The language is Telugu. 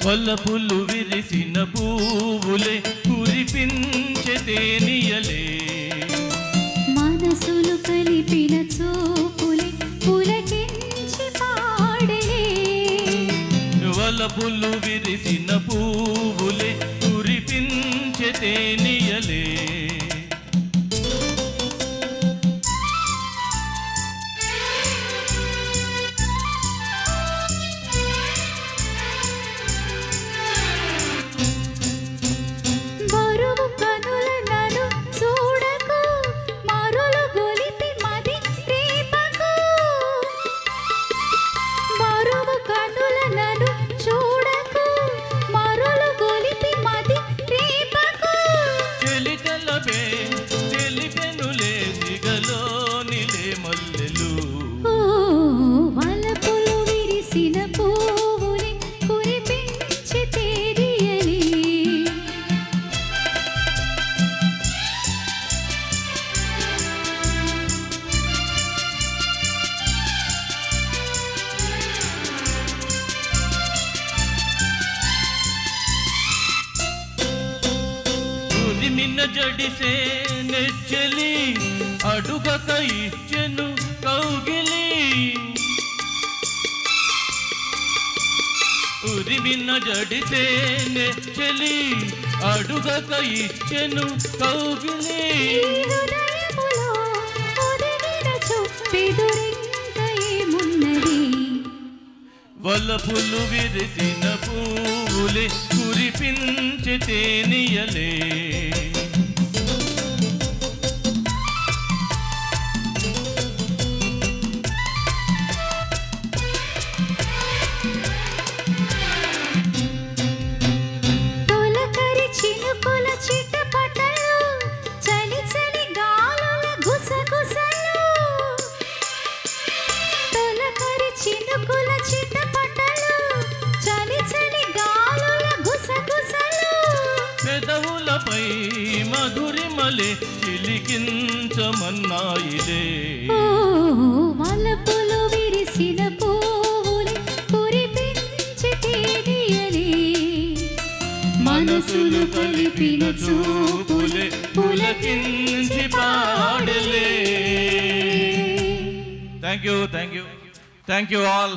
వలపులు విరిసిన పువ్వులే కురిపించే తేనియలే మనసులు కలిపిన చూపులే పులకించి పాడలే వలపులు విరిసిన పువ్వులే కురిపించే తేనియలే నిన్న జడిసే నెచ్చలి అడుగక ఇచ్చెను కౌగిలి ఉరిమిన్న జడిసే నెచ్చలి అడుగక ఇచ్చెను కౌగిలి వలపులు విరిసిన పువ్వులే కురిపించే తేనియలే పెదవులపై మధురిమలే చిలికించమన్నాయిలే వలపులు విరిసిన పువ్వులే కురిపించే తేనియలే మనసులు కలిపిన చూపులే పులకించి పాడలే. Thank you all.